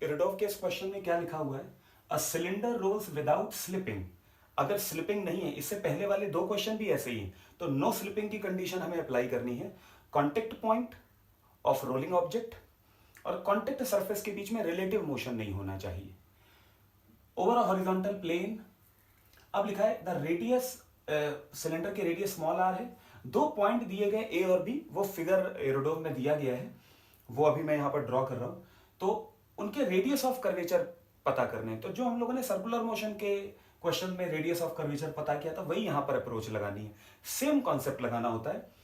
इरडोव के इस क्वेश्चन में क्या लिखा हुआ है, a cylinder rolls without slipping. अगर स्लिपिंग नहीं है, इससे पहले वाले दो क्वेश्चन भी ऐसे ही हैं, तो नो स्लिपिंग की कंडीशन हमें अप्लाई करनी है। Contact point of rolling object और कॉन्टेक्ट सरफेस के बीच में रिलेटिव मोशन नहीं होना चाहिए। ओवर अ हॉरिजॉन्टल प्लेन, अब लिखा है द रेडियस, सिलेंडर के रेडियस स्मॉल आर है, दो पॉइंट दिए गए ए और बी, वो फिगर एरोडोव में दिया गया है, वो अभी मैं यहां पर ड्रॉ कर रहा हूं। तो उनके रेडियस ऑफ कर्वेचर पता करने हैं। तो जो हम लोगों ने सर्कुलर मोशन के क्वेश्चन में रेडियस ऑफ कर्वेचर पता किया था, वही यहां पर अप्रोच लगानी है। सेम कॉन्सेप्ट लगाना होता है।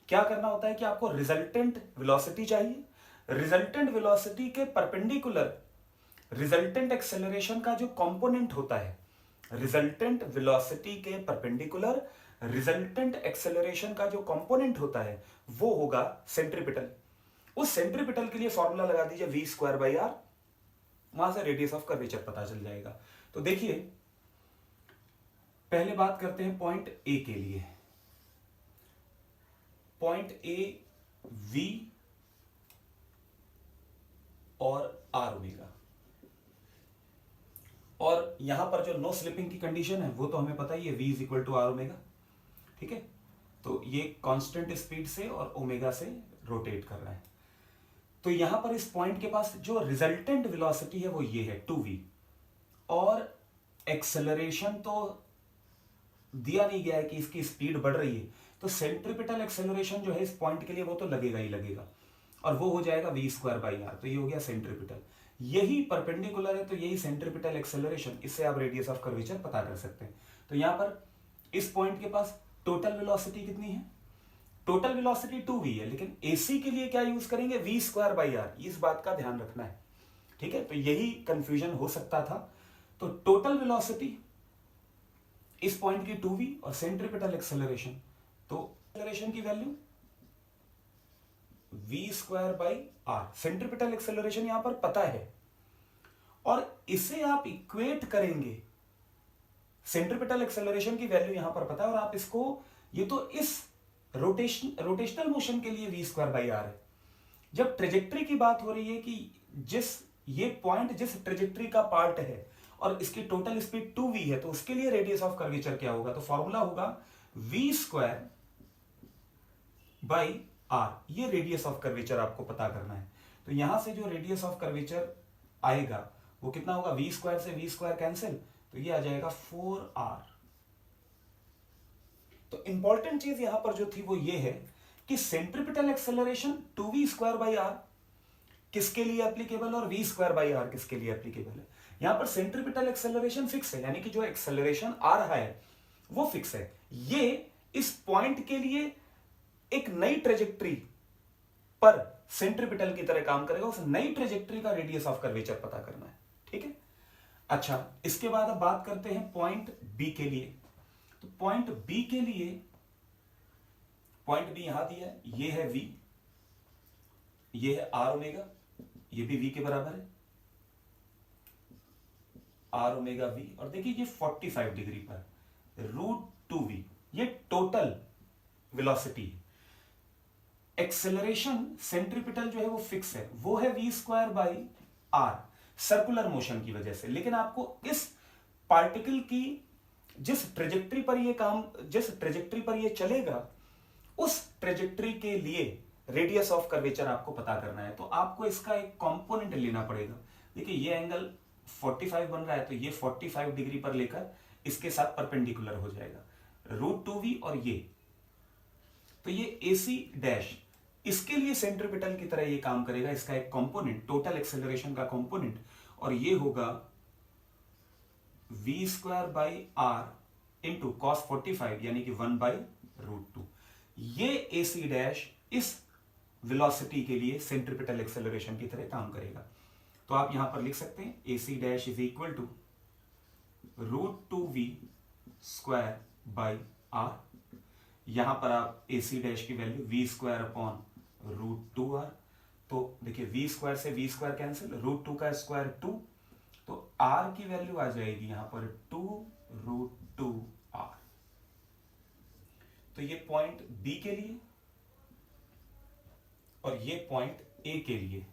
क्या करना होता है कि आपको रिजल्टेंट वेलोसिटी चाहिए, रिजल्टेंट वेलोसिटी के परपेंडिकुलर रिजल्टेंट एक्सेलरेशन का जो कंपोनेंट होता है, रिजल्टेंट वेलोसिटी के परपेंडिकुलर रिजल्टेंट एक्सेलरेशन का जो कंपोनेंट होता है वो होगा सेंट्रीपिटल। उस सेंट्रीपिटल के लिए फॉर्मूला लगा दीजिए वी स्क्वायर बाई आर, वहां से रेडियस ऑफ कर्वेचर पता चल जाएगा। तो देखिए, पहले बात करते हैं पॉइंट ए के लिए। पॉइंट ए वी और आर ओमेगा, और यहां पर जो नो स्लिपिंग की कंडीशन है वो तो हमें पता ही है, v is equal to R omega. ठीक है, तो ये कांस्टेंट स्पीड से और ओमेगा से रोटेट कर रहा है। तो यहां पर इस पॉइंट के पास जो रिजल्टेंट वेलोसिटी है वो ये है 2v, और एक्सेलरेशन तो दिया नहीं गया है कि इसकी स्पीड बढ़ रही है, तो सेंट्रीपिटल एक्सेलरेशन जो है इस पॉइंट के लिए वो तो लगेगा ही लगेगा, और वो हो जाएगा वी स्क्वायर बाई आर। तो ये हो गया सेंट्रीपिटल, यही परपेंडिकुलर है तो यही सेंट्रीपिटल एक्सेलरेशन, इससे आप रेडियस ऑफ कर्वेचर पता कर सकते हैं। तो यहां पर इस पॉइंट के पास टोटल वेलोसिटी कितनी है, टोटल वेलोसिटी 2v है, लेकिन एसी के लिए क्या यूज करेंगे, वी स्क्वायर बाई आर, इस बात का ध्यान रखना है। ठीक है, तो यही कंफ्यूजन हो सकता था। तो टोटल वेलोसिटी इस पॉइंट की 2v और सेंट्रीपिटल एक्सेलरेशन, तो एक्सेलरेशन की value v square by R, centripetal acceleration यहां पर पता है, और इसे आप इक्वेट करेंगे, सेंट्रीपिटल एक्सेलरेशन की वैल्यू यहां पर पता है, और आप इसको, ये तो इस रोटेशनल मोशन के लिए v स्क्वायर बाई आर है। जब ट्रेजेक्ट्री की बात हो रही है कि ये पॉइंट जिस ट्रेजेक्ट्री का पार्ट है और इसकी टोटल स्पीड 2v है, तो उसके लिए रेडियस ऑफ कर्वेचर क्या होगा, तो फॉर्मूला होगा v स्क्वायर बाई आर, ये रेडियस ऑफ कर्वेचर आपको पता करना है। तो यहां से जो रेडियस ऑफ कर्वेचर आएगा वो कितना होगा, वी स्क्वायर से वी स्क्वायर कैंसिल, तो ये आ जाएगा 4r। तो इंपॉर्टेंट चीज यहां पर जो थी वो ये है कि centripetal acceleration 2v square by R किसके लिए एप्लीकेबल और v स्क्वायर बाई आर किसके लिए एप्लीकेबल है। यहां पर सेंट्रीपिटल एक्सेलरेशन फिक्स है, यानी कि जो एक्सेलरेशन आ रहा है वो फिक्स है। ये इस पॉइंट के लिए एक नई ट्रेजेक्ट्री पर सेंट्रीपिटल की तरह काम करेगा, उस नई ट्रेजेक्ट्री का रेडियस ऑफ कर्वेचर पता करना है। ठीक है, अच्छा, इसके बाद अब बात करते हैं पॉइंट बी के लिए। तो पॉइंट बी के लिए, पॉइंट बी यहां दिया है, ये है v, ये है आर ओमेगा, ये भी v के बराबर है, आर ओमेगा v, और देखिए ये 45 डिग्री पर √2v, ये टोटल वेलोसिटी है। एक्सेलरेशन सेंट्रीपिटल जो है वो फिक्स है, वो है v square by R, circular motion की वजह से। लेकिन आपको इस पार्टिकल की जिस ट्रेजेक्ट्री पर ये चलेगा, उस ट्रेजेक्ट्री के लिए रेडियस ऑफ कर्वेचर आपको पता करना है। तो आपको इसका एक कंपोनेंट लेना पड़ेगा। देखिए ये एंगल 45 बन रहा है, तो ये 45 डिग्री पर लेकर इसके साथ परपेंडिकुलर हो जाएगा, √2v, और ये, तो ये AC डैश इसके लिए सेंट्रीपिटल की तरह ये काम करेगा, इसका एक कंपोनेंट, टोटल एक्सेलरेशन का कंपोनेंट, और ये होगा v square by R into cos 45, यानी कि 1/√2। ये AC डैश इस वेलोसिटी के लिए सेंट्रीपिटल एक्सेलरेशन की तरह काम करेगा। तो आप यहां पर लिख सकते हैं AC dash is equal to √2v square by R. यहां पर आप AC डैश की value v square upon √2r, तो देखिए v स्क्वायर से v स्क्वायर कैंसिल, √2 का स्क्वायर 2, तो r की वैल्यू आ जाएगी यहां पर 2√2r। तो ये पॉइंट B के लिए और ये पॉइंट A के लिए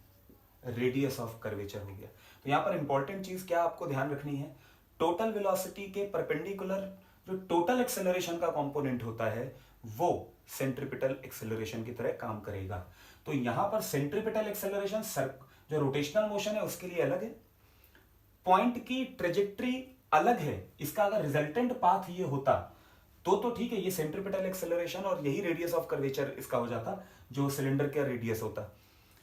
रेडियस ऑफ कर्वेचर हो गया। तो यहाँ पर इंपॉर्टेंट चीज क्या आपको ध्यान रखनी है, टोटल वेलोसिटी के परपेंडिकुलर जो टोटल एक्सेलरेशन का कंपोनेंट होता है वो सेंट्रीपिटल एक्सेलरेशन की तरह काम करेगा। तो यहां पर सेंट्रीपिटल एक्सेलरेशन जो रोटेशनल मोशन है उसके लिए अलग है, पॉइंट की ट्रेजेक्ट्री अलग है, इसका अगर रिजल्टेंट पाथ ये होता तो ठीक है, ये सेंट्रीपिटल एक्सेलरेशन और यही रेडियस ऑफ कर्वेचर इसका हो जाता जो सिलेंडर का रेडियस होता,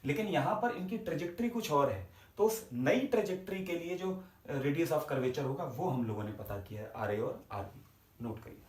लेकिन यहां पर इनकी ट्रेजेक्ट्री कुछ और है। तो उस नई ट्रेजेक्ट्री के लिए जो रेडियस ऑफ कर्वेचर होगा वो हम लोगों ने पता किया है, आर ए और आर बी, नोट करिए।